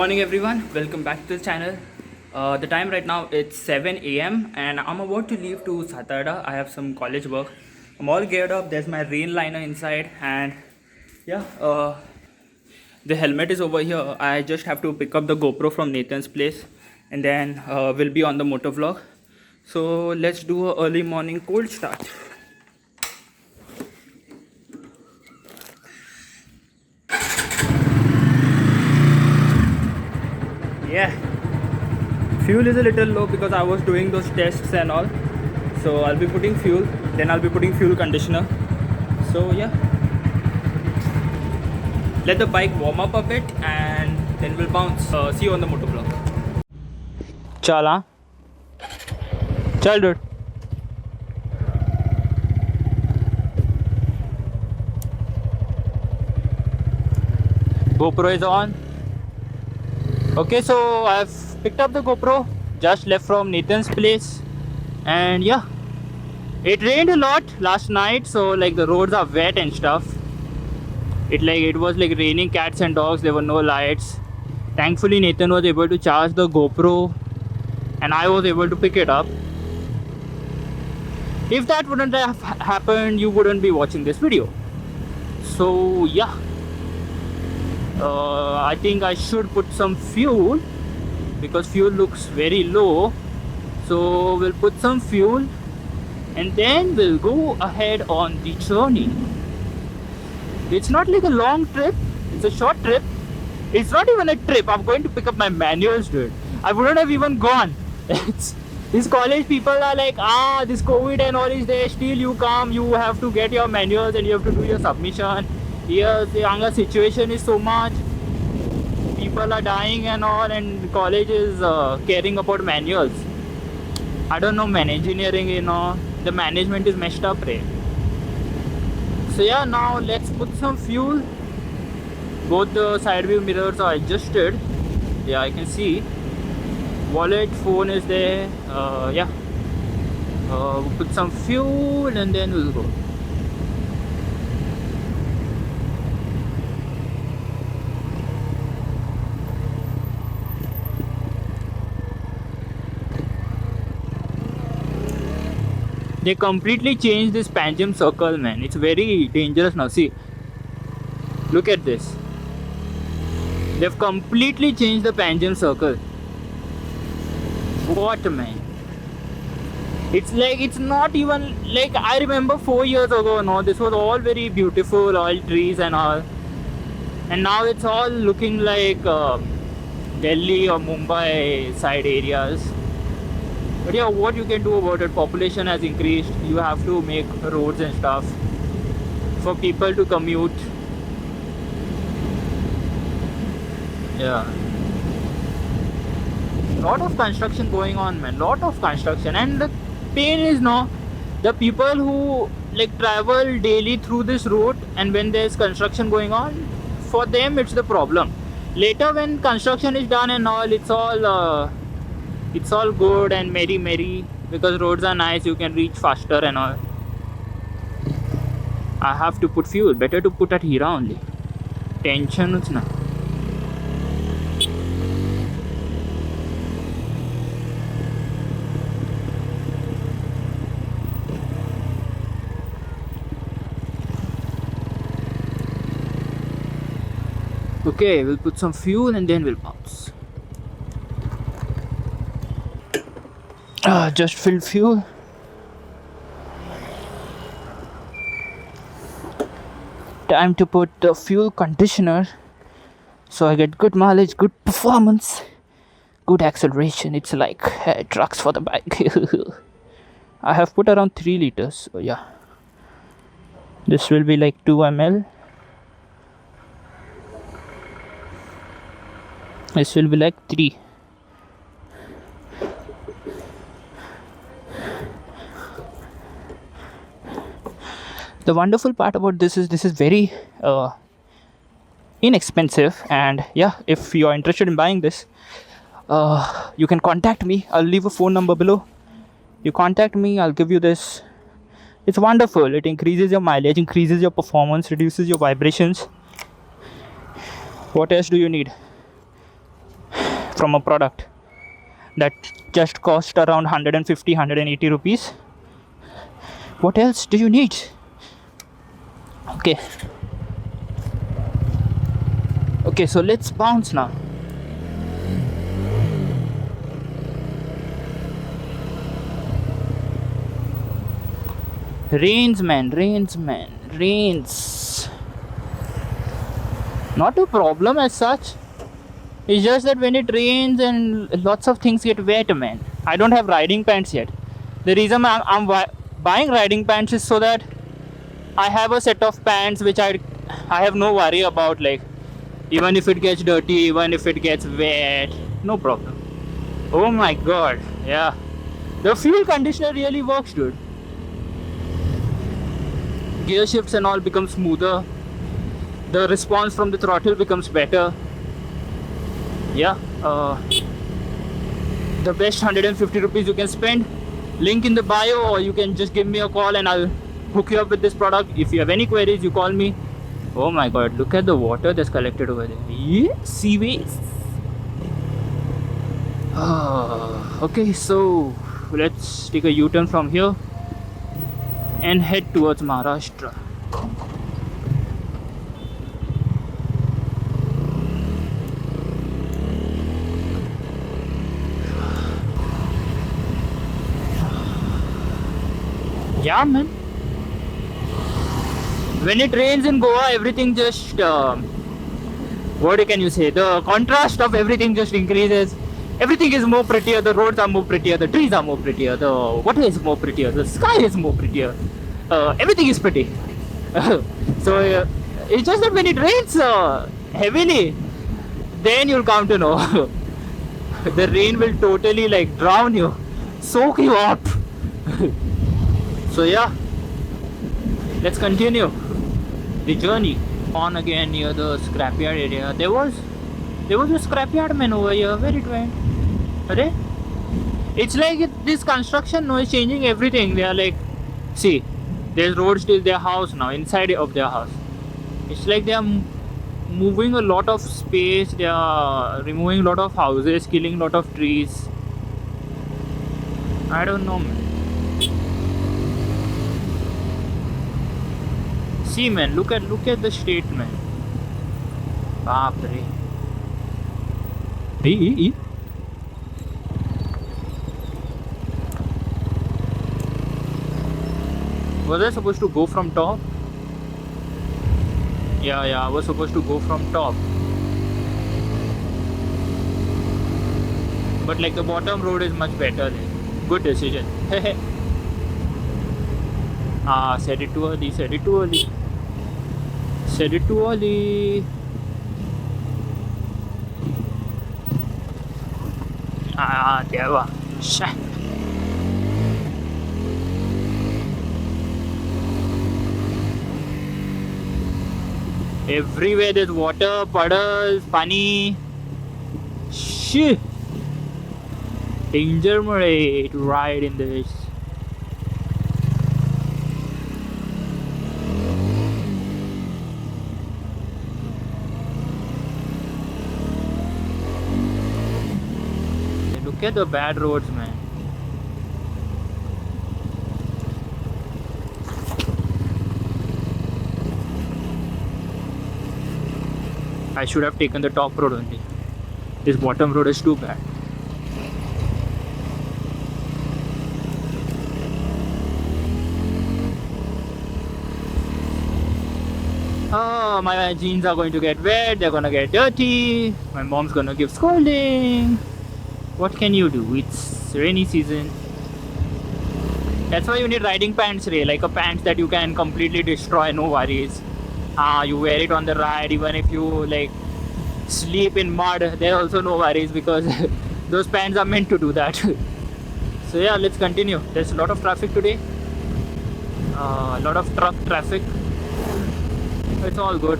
morning everyone, welcome back to the channel. The time right now it's 7 a.m. and I'm about to leave to Satada. I have some college work. I'm all geared up. There's my rain liner inside and yeah, the helmet is over here. I just have to pick up the GoPro from Nathan's place and then we'll be on the motor vlog. So let's do a early morning cold start. Yeah, fuel is a little low because I was doing those tests and all. So I'll be putting fuel, then I'll be putting fuel conditioner. So yeah, let the bike warm up a bit and then we'll bounce. See you on the motor vlog. Chala, chal dude. GoPro is on. Okay, so I've picked up the GoPro, just left from Nathan's place, and yeah, it rained a lot last night, so like the roads are wet and stuff. It was like raining cats and dogs. There were no lights. Thankfully Nathan was able to charge the GoPro and I was able to pick it up. If that wouldn't have happened, you wouldn't be watching this video. So yeah, I think I should put some fuel because fuel looks very low. So we'll put some fuel and then we'll go ahead on the journey. It's not like a long trip, it's a short trip. It's not even a trip. I'm going to pick up my manuals, dude. I wouldn't have even gone. These college people are like, this COVID and all is there, still you come, you have to get your manuals and you have to do your submission. Here the younger situation is so much, people are dying and all, and college is caring about manuals. I don't know, man, engineering, the management is messed up, right? So yeah, now let's put some fuel. Both the side view mirrors are adjusted. Yeah, I can see. Wallet, phone is there. Yeah, we'll put some fuel and then we'll go. They completely changed this Panjim circle, man. It's very dangerous now. See, look at this. They've completely changed the Panjim circle. What, man? It's like, it's not even like, I remember 4 years ago, no, this was all very beautiful, all trees and all. And now it's all looking like Delhi or Mumbai side areas. But yeah, what you can do about it, population has increased. You have to make roads and stuff for people to commute. Yeah, lot of construction going on, man. Lot of construction, and the pain is the people who like travel daily through this route, and when there's construction going on, for them it's the problem. Later when construction is done and all, it's all good and merry because roads are nice, you can reach faster and all. I have to put fuel. Better to put at Hira only. Tension is na. Okay, we'll put some fuel and then we'll bounce. Just filled fuel. Time to put the fuel conditioner so I get good mileage, good performance, good acceleration. It's like trucks for the bike. I have put around 3 liters. So yeah, this will be like 2 ml. This will be like 3. The wonderful part about this is very inexpensive, and yeah, if you are interested in buying this, you can contact me. I'll leave a phone number below. You contact me, I'll give you this. It's wonderful. It increases your mileage, increases your performance, reduces your vibrations. What else do you need? from a product that just cost around 150 180 rupees. What else do you need? Okay, so let's bounce now. Rains, man, rains. Not a problem as such. It's just that when it rains and lots of things get wet, man. I don't have riding pants yet. The reason I'm buying riding pants is so that I have a set of pants which I have no worry about, like even if it gets dirty, even if it gets wet, no problem. Oh my god, yeah. The fuel conditioner really works, dude. Gear shifts and all become smoother. The response from the throttle becomes better. Yeah, the best 150 rupees you can spend. Link in the bio, or you can just give me a call and I'll hook you up with this product. If you have any queries, you call me. Oh my god, look at the water that's collected over there. Yeah, seaways. Okay, so let's take a U-turn from here and head towards Maharashtra. Yeah, man. When it rains in Goa, everything just what can you say? The contrast of everything just increases. Everything is more prettier. The roads are more prettier. The trees are more prettier. The water is more prettier. The sky is more prettier. Everything is pretty. So it's just that when it rains heavily, then you'll come to know. The rain will totally like drown you, soak you up. So yeah, let's continue the journey on again near the scrapyard area. There was a scrapyard man over here. Where it went? Are? It's like this construction is changing everything. They are like, see, there's roads till their house now, inside of their house. It's like they are moving a lot of space. They are removing a lot of houses, killing a lot of trees. I don't know, man. See, man, look at the state, man. Baap re. Was I supposed to go from top? Yeah, I was supposed to go from top. But like the bottom road is much better there. Good decision. Said it too early. Said it too early. Deva. Shit. Everywhere there's water, puddles, pani. Shit. Danger to ride in this. Look at the bad roads, man. I should have taken the top road only. This bottom road is too bad. Oh, my jeans are going to get wet, they're gonna get dirty, my mom's gonna give scolding. What can you do? It's rainy season. That's why you need riding pants, Ray, like a pants that you can completely destroy, no worries. You wear it on the ride, even if you like sleep in mud, there also no worries, because those pants are meant to do that. So yeah, let's continue. There's a lot of traffic today, a lot of truck traffic. It's all good.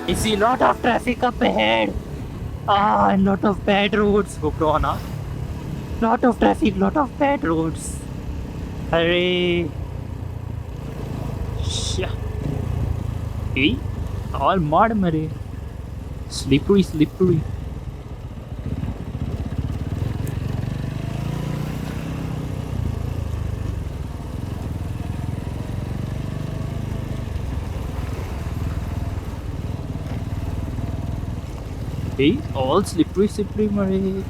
I see lot of traffic up ahead. Ah, and lot of bad roads. GoPro on, huh? Lot of traffic, lot of bad roads. Hurry. Shia. Hey, all mud, mare. Slippery, slippery. Hey, all slippery, slippery, mare.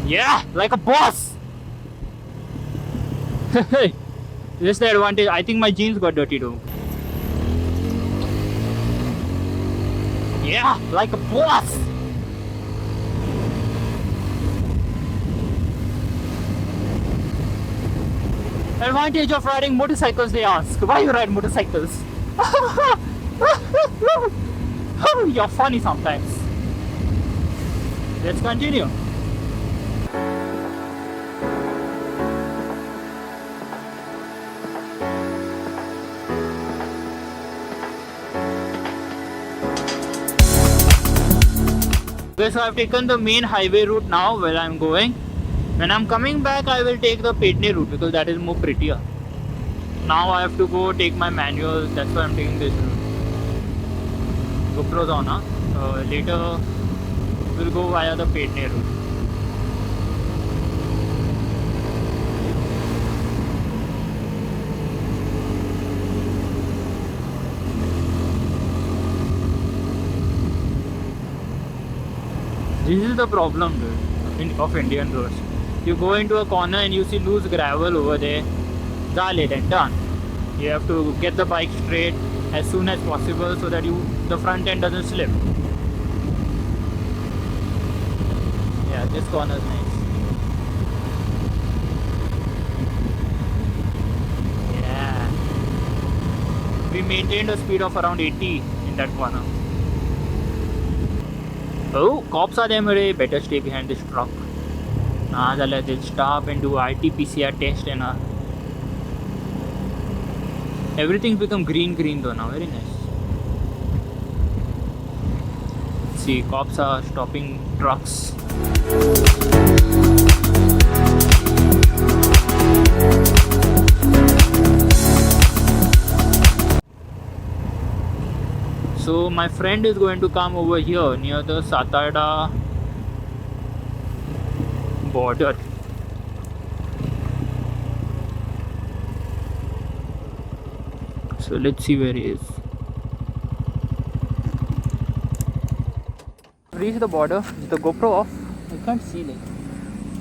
Yeah, like a boss. This is the advantage. I think my jeans got dirty too. Yeah, like a boss. Advantage of riding motorcycles, they ask. Why you ride motorcycles? You're funny sometimes. Let's continue. Okay, so I've taken the main highway route now where I'm going. When I'm coming back, I will take the Petne route because that is more prettier. Now I have to go take my manual. That's why I'm taking this route. GoPro's on, huh? Later we'll go via the Petne route. This is the problem, dude, of Indian roads. You go into a corner and you see loose gravel over there. Dale, then done. You have to get the bike straight as soon as possible so that the front end doesn't slip. Yeah, this corner is nice. Yeah. We maintained a speed of around 80 in that corner. Oh, cops are there, mare. Better stay behind this truck. They'll stop and do RT-PCR test and everything's become green though now. Very nice. See, cops are stopping trucks. So my friend is going to come over here near the Satara border. So let's see where he is. Reached the border. Is the GoPro off? I can't see, like,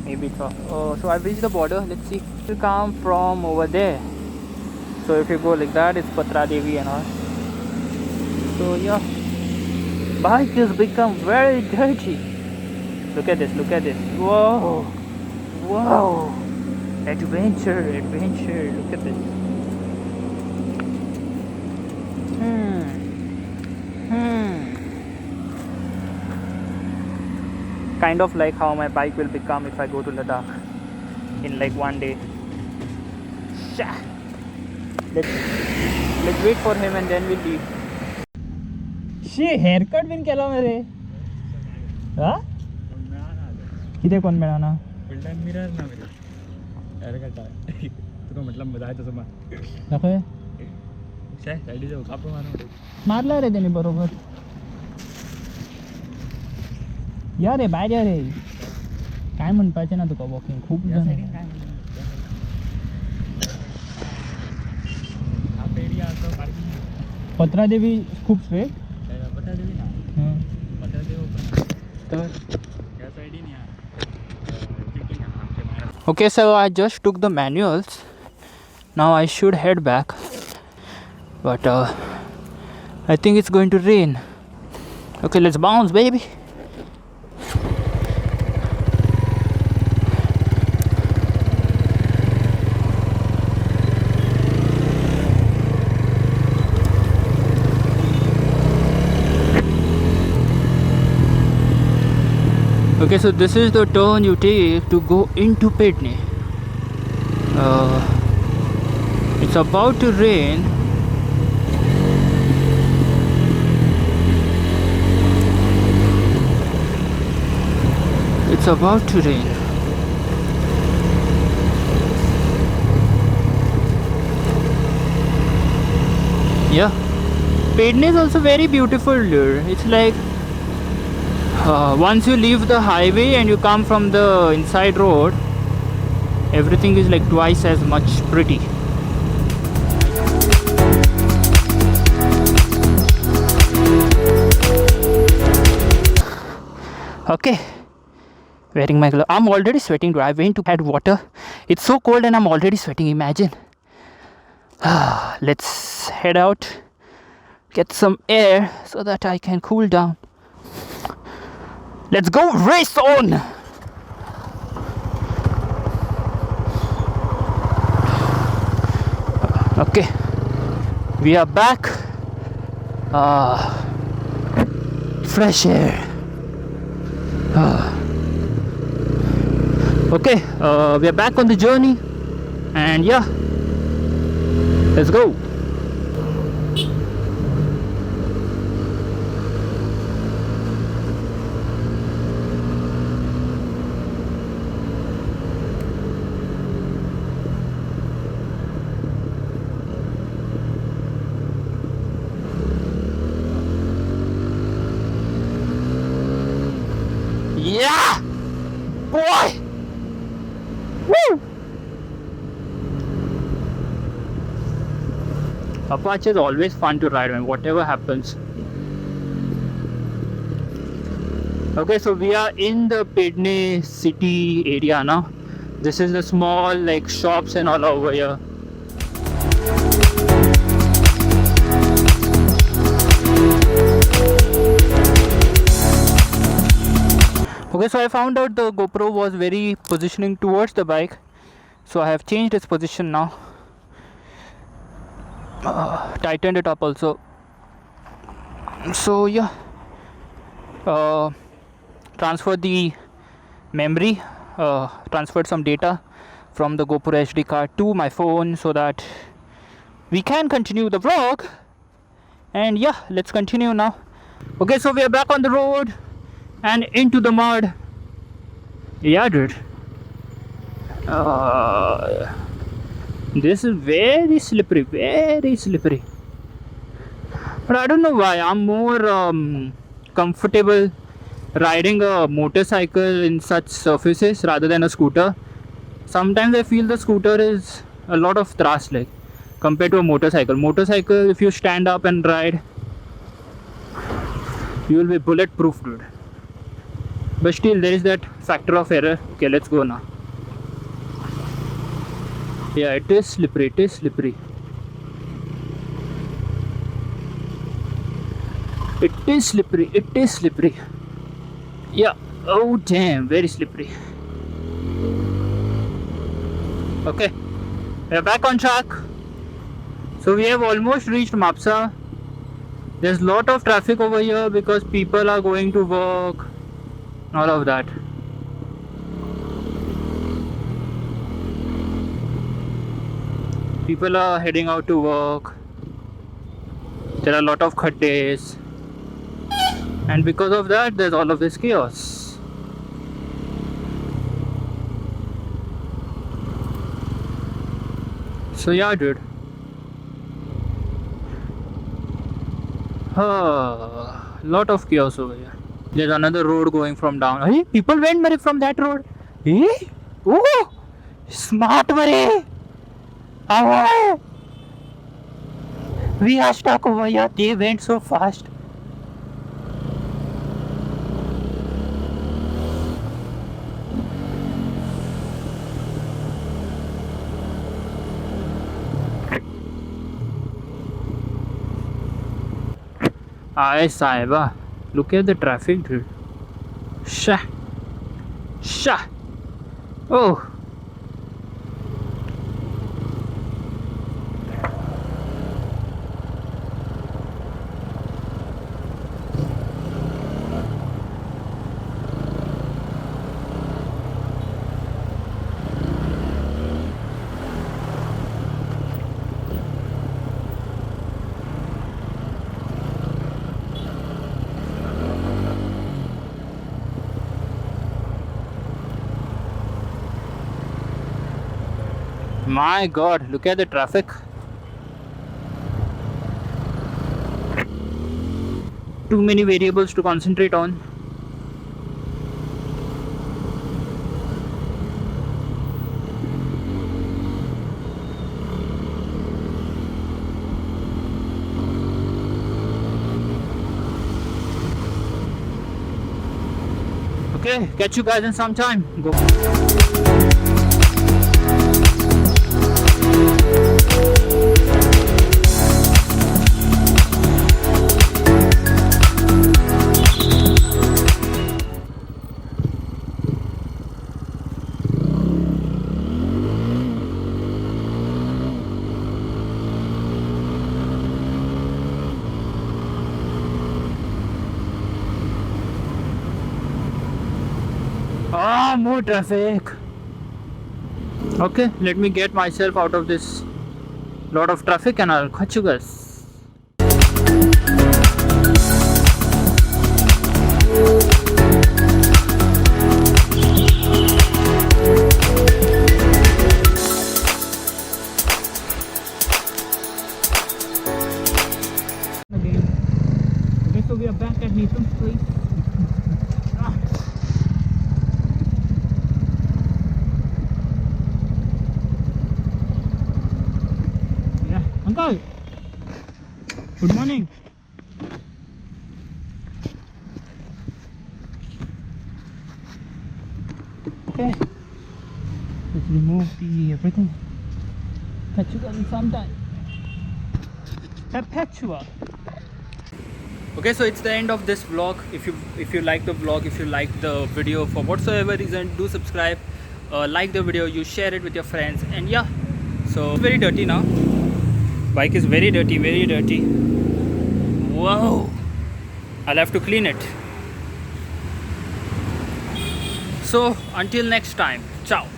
maybe it's off. Oh, so I've reached the border. Let's see. It will come from over there. So if you go like that, it's Patra Devi and all. So yeah, bike has become very dirty. Look at this, look at this. Whoa, whoa, adventure, adventure. Look at this. Kind of like how my bike will become if I go to Ladakh in like one day. Let's wait for him and then we'll leave. Haircut बीन केला मरे हा किती कोण मिळाना builder mirror ना मेरे haircut आहे तुला म्हटलं मजा आहे तसं दाखव काय साइडी जाऊ कापू मारला रे त्याने बरोबर या रे बाहेर या रे काय म्हणपाचे ना तुका वॉकिंग खूप जण पत्रादेवी खूप straight Okay, so I just took the manuals. Now I should head back, but I think it's going to rain. Okay, let's bounce, baby. Okay, so this is the turn you take to go into Pidney. It's about to rain. It's about to rain. Yeah, Pidney is also very beautiful, dude. It's like once you leave the highway and you come from the inside road, everything is like twice as much pretty. Okay, wearing my glove. I'm already sweating, dude. I went to add water. It's so cold and I'm already sweating. Imagine. Let's head out, get some air so that I can cool down. Let's go, race on! Okay, we are back. Fresh air. Okay, we are back on the journey, and yeah, let's go. Yeah! Boy! Woo! Apache is always fun to ride, man, whatever happens. Okay, so we are in the Pidney city area now. This is the small like shops and all over here. Okay, so I found out the GoPro was very positioning towards the bike, so I have changed its position now. Tightened it up also. So yeah, transferred the memory, transferred some data from the GoPro SD card to my phone so that we can continue the vlog. And yeah, let's continue now. Okay, so we are back on the road and into the mud. Yeah, dude. This is very slippery, very slippery. But I don't know why. I'm more comfortable riding a motorcycle in such surfaces rather than a scooter. Sometimes I feel the scooter is a lot of thrust like compared to a motorcycle. Motorcycle, if you stand up and ride, you will be bulletproof, dude. But still there is that factor of error. Okay, let's go now. Yeah, it is slippery, it is slippery. It is slippery, it is slippery. Yeah, oh damn, very slippery. Okay, we are back on track. So we have almost reached Mapsa. There's a lot of traffic over here because people are going to work, all of that. People are heading out to work. There are a lot of khaddes, and because of that there's all of this chaos. So yeah, dude. Lot of chaos over here. There's another road going from down. Hey, people went Mare from that road. Hey? Oh, smart Mare. Oh, we are stuck over here. They went so fast. Aye, Saiba. Look at the traffic, dude. Shah. Shah. Oh. My god, look at the traffic. Too many variables to concentrate on. Okay, catch you guys in some time. Go. Ah, more traffic. Okay, let me get myself out of this lot of traffic and I'll catch you guys. Again. Okay, so we are back at Nathan's place. Yeah, uncle. Good morning. Okay, let's remove the everything. Catch you guys in some time. Perpetua. Okay, so it's the end of this vlog. If you like the vlog, if you like the video for whatsoever reason, do subscribe, like the video, you share it with your friends, and yeah. So very dirty now. Bike is very dirty, very dirty. Wow, I'll have to clean it. So until next time, ciao.